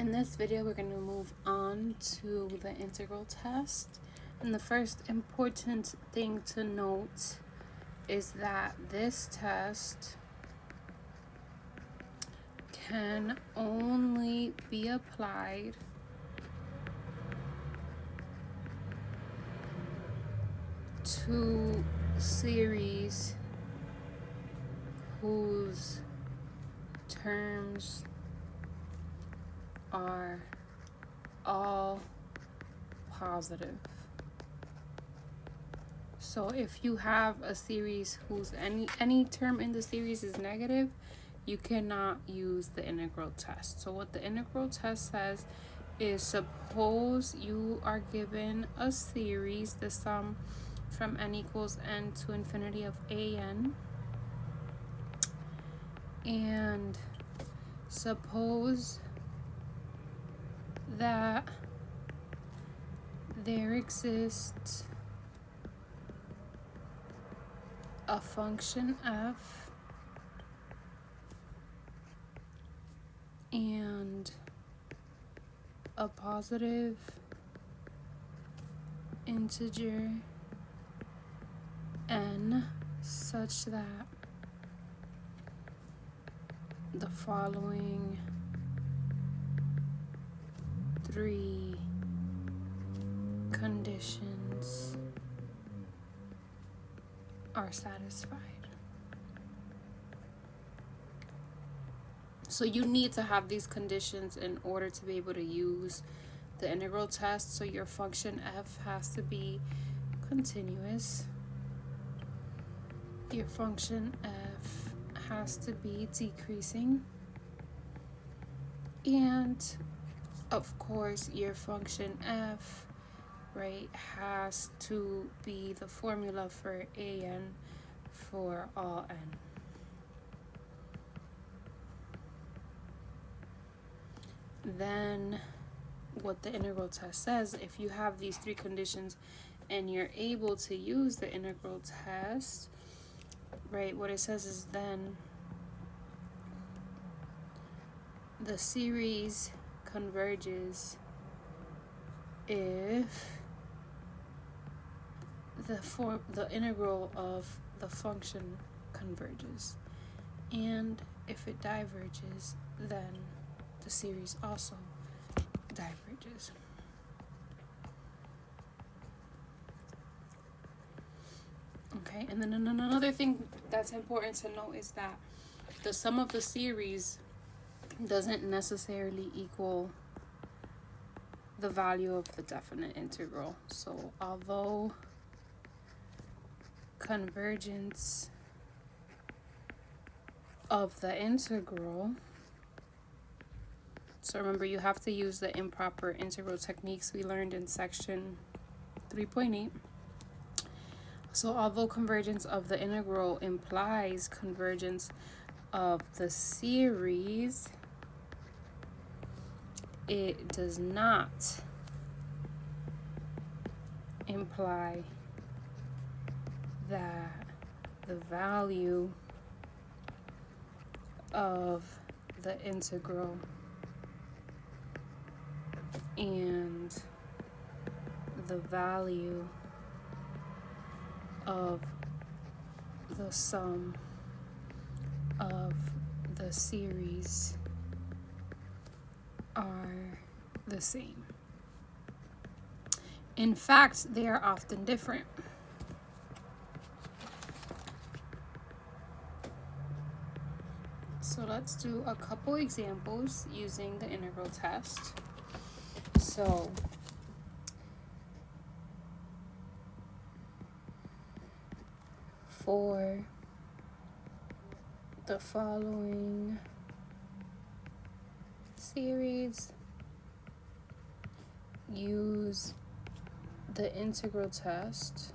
In this video, we're going to move on to the integral test. And the first important thing to note is that this test can only be applied to series whose terms are all positive. So if you have a series whose any term in the series is negative, you cannot use the integral test. So what the integral test says is, suppose you are given a series, the sum from n equals n to infinity of an, and suppose that there exists a function f and a positive integer n such that the following three conditions are satisfied. So you need to have these conditions in order to be able to use the integral test. So your function f has to be continuous. Your function f has to be decreasing. And of course, your function f, right, has to be the formula for an for all n. Then what the integral test says, if you have these three conditions and you're able to use the integral test, right, what it says is then the series converges if the integral of the function converges, and if it diverges, then the series also diverges. Okay, and then another thing that's important to note is that the sum of the series doesn't necessarily equal the value of the definite integral. So although convergence of the integral, so remember, you have to use the improper integral techniques we learned in section 3.8. So although convergence of the integral implies convergence of the series, it does not imply that the value of the integral and the value of the sum of the series are the same. In fact, they are often different. So let's do a couple examples using the integral test. So for the following series, use the integral test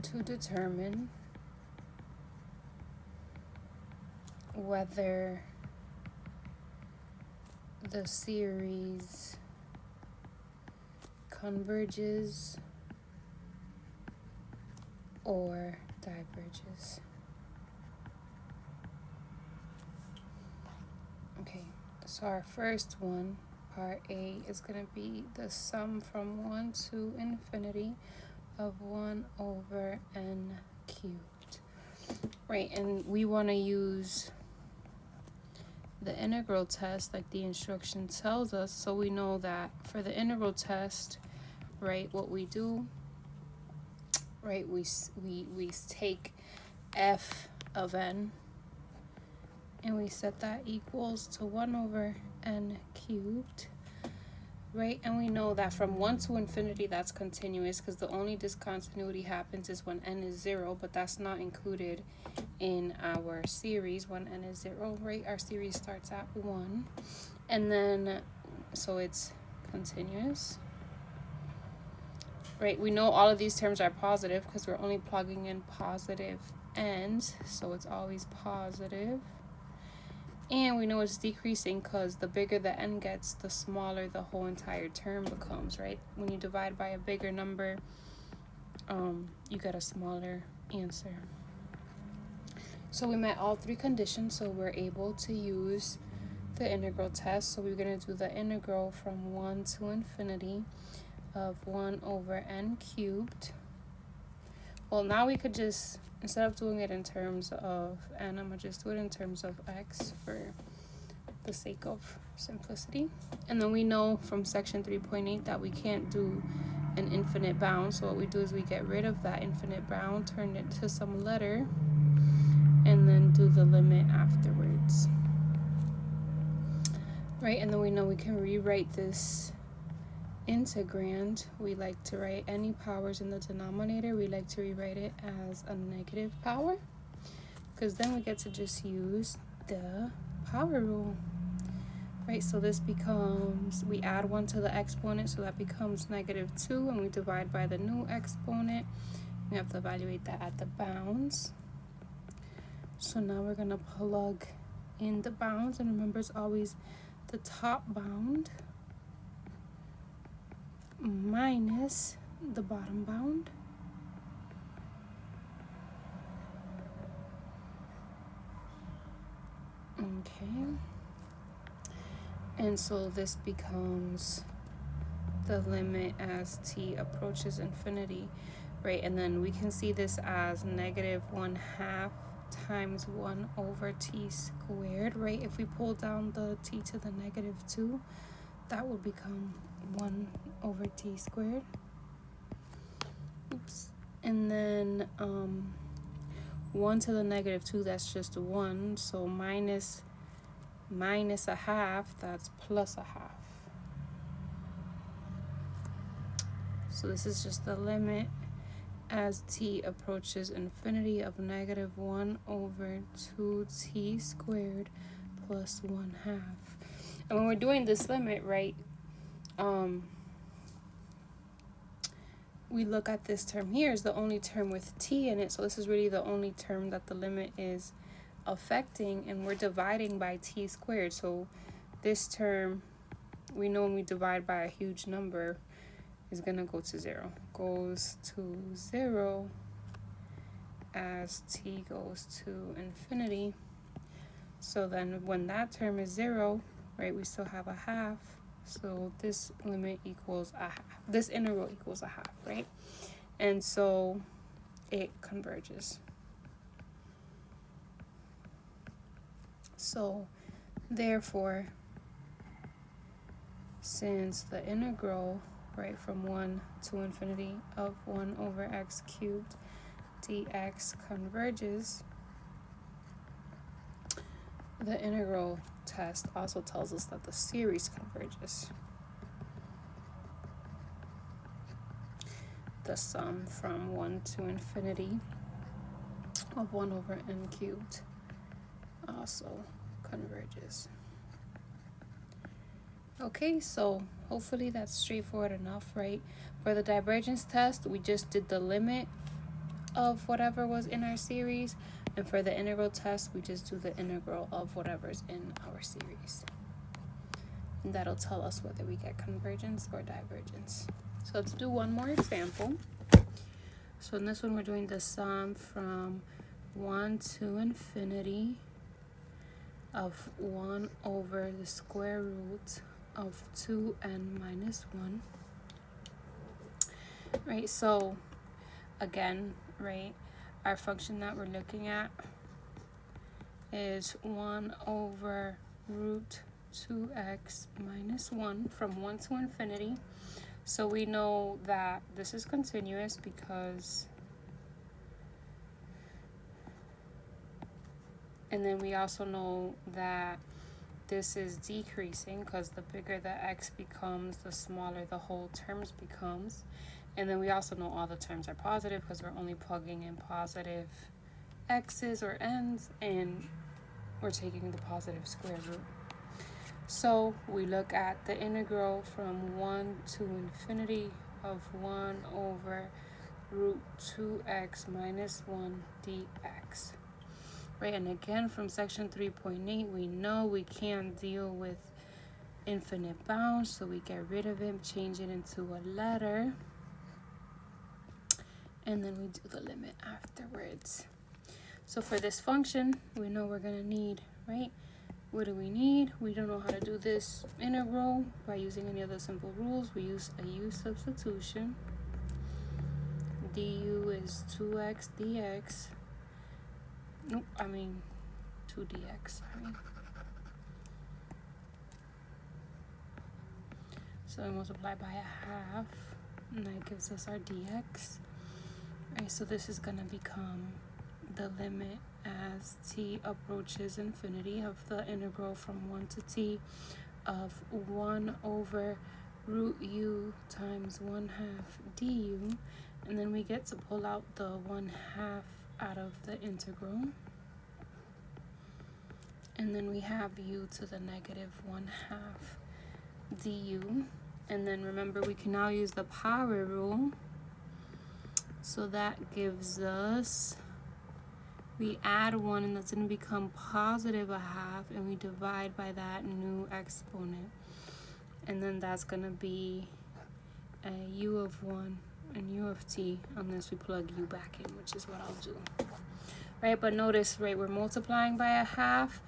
to determine whether the series converges or diverges. So our first one, part A, is going to be the sum from 1 to infinity of 1 over n cubed. Right, and we want to use the integral test like the instruction tells us. So we know that for the integral test, right, what we do, right, we take f of n and we set that equals to 1 over n cubed, right? And we know that from 1 to infinity, that's continuous, because the only discontinuity happens is when n is 0, but that's not included in our series when n is 0, right? Our series starts at 1, and then so it's continuous, right? We know all of these terms are positive because we're only plugging in positive n's, so it's always positive. And we know it's decreasing because the bigger the n gets, the smaller the whole entire term becomes, right? When you divide by a bigger number, you get a smaller answer. So we met all three conditions, so we're able to use the integral test. So we're going to do the integral from 1 to infinity of 1 over n cubed. Well, now we could just, instead of doing it in terms of n, I'm going to just do it in terms of x for the sake of simplicity. And then we know from section 3.8 that we can't do an infinite bound. So what we do is we get rid of that infinite bound, turn it to some letter, and then do the limit afterwards. Right, and then we know we can rewrite this integrand. We like to write any powers in the denominator. We like to rewrite it as a negative power, because then we get to just use the power rule. Right, so this becomes, we add 1 to the exponent, so that becomes -2, and we divide by the new exponent. We have to evaluate that at the bounds. So now we're going to plug in the bounds, and remember it's always the top bound minus the bottom bound. Okay. And so this becomes the limit as t approaches infinity, right? And then we can see this as -1/2 times 1 over t squared, right? If we pull down the t to the -2, that would become 1 over t squared. Oops. And then 1 to the -2, that's just 1. So minus a half, that's plus a half. So this is just the limit as t approaches infinity of -1 over 2t squared plus 1/2. And when we're doing this limit, right, we look at this term here as the only term with t in it. So this is really the only term that the limit is affecting, and we're dividing by t squared. So this term, we know when we divide by a huge number, is going to go to 0. Goes to 0 as t goes to infinity. So then when that term is 0, right, we still have a half. So this limit equals a half. This integral equals a half, right? And so it converges. So therefore, since the integral, right, from 1 to infinity of 1 over x cubed dx converges, the integral test also tells us that the series converges. The sum from 1 to infinity of 1 over n cubed also converges. Okay, so hopefully that's straightforward enough, right? For the divergence test, we just did the limit of whatever was in our series, and for the integral test, we just do the integral of whatever's in our series. And that'll tell us whether we get convergence or divergence. So let's do one more example. So in this one, we're doing the sum from 1 to infinity of 1 over the square root of 2n minus 1. Right, so again, right, our function that we're looking at is 1 over root 2x minus 1 from 1 to infinity. So we know that this is continuous because, and then we also know that this is decreasing because the bigger the x becomes, the smaller the whole terms becomes. And then we also know all the terms are positive because we're only plugging in positive x's or n's, and we're taking the positive square root. So we look at the integral from 1 to infinity of 1 over root 2x minus 1 dx. Right, and again from section 3.8, we know we can't deal with infinite bounds, so we get rid of it, change it into a letter, and then we do the limit afterwards. So for this function, we know we're going to need, right? What do we need? We don't know how to do this integral by using any other simple rules. We use a u substitution. du is 2x dx. Nope, 2dx, sorry. So we multiply by a half, and that gives us our dx. Right, so this is going to become the limit as t approaches infinity of the integral from 1 to t of 1 over root u times 1/2 du. And then we get to pull out the 1/2 out of the integral. And then we have u to the negative 1/2 du. And then remember, we can now use the power rule. So that gives us, we add 1, and that's going to become positive 1/2, and we divide by that new exponent. And then that's going to be a u of 1 and u of t, unless we plug u back in, which is what I'll do. Right, but notice, right, we're multiplying by a half,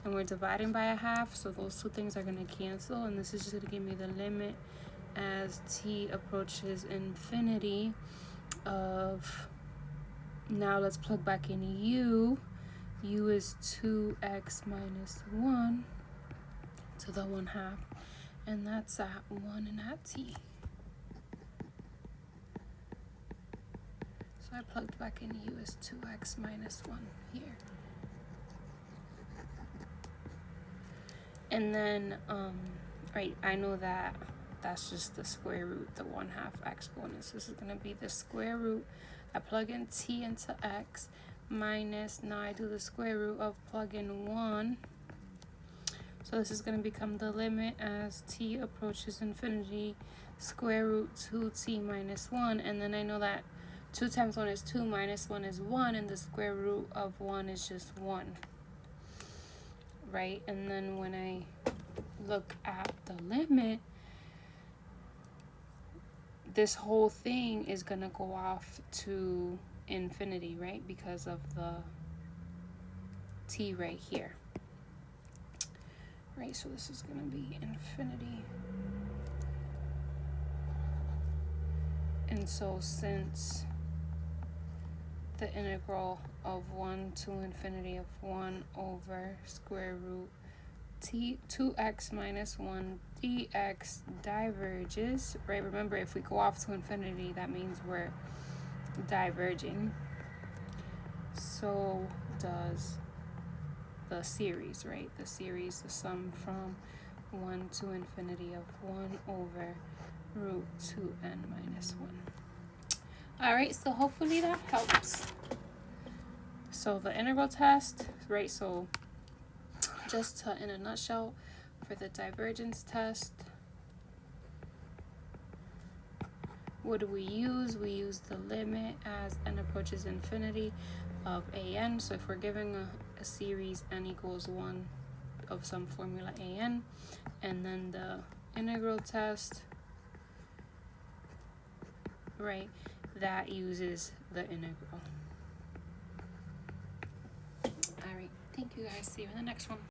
and we're dividing by a half, so those two things are going to cancel, and this is just going to give me the limit as t approaches infinity of, now let's plug back in u. U is 2x minus 1 to the 1/2, and that's at 1 and at t. So I plugged back in u is 2x minus 1 here. And then, right, I know that that's just the square root, the 1/2 exponent. So this is going to be the square root. I plug in t into x minus, now I do the square root of plug in 1. So this is going to become the limit as t approaches infinity, square root 2t minus 1. And then I know that 2 times 1 is 2, minus 1 is 1, and the square root of 1 is just 1. Right? And then when I look at the limit, this whole thing is going to go off to infinity, right? Because of the t right here. Right, so this is going to be infinity. And so since the integral of 1 to infinity of 1 over square root t 2x minus 1 dx diverges, right? Remember, if we go off to infinity, that means we're diverging. So does the series, right? The series, the sum from 1 to infinity of 1 over root 2n minus 1. All right, so hopefully that helps. So the integral test, right? So just to, in a nutshell, for the divergence test, what do we use? We use the limit as n approaches infinity of an. So if we're giving a series n equals 1 of some formula an, and then the integral test, right, that uses the integral. All right, thank you guys. See you in the next one.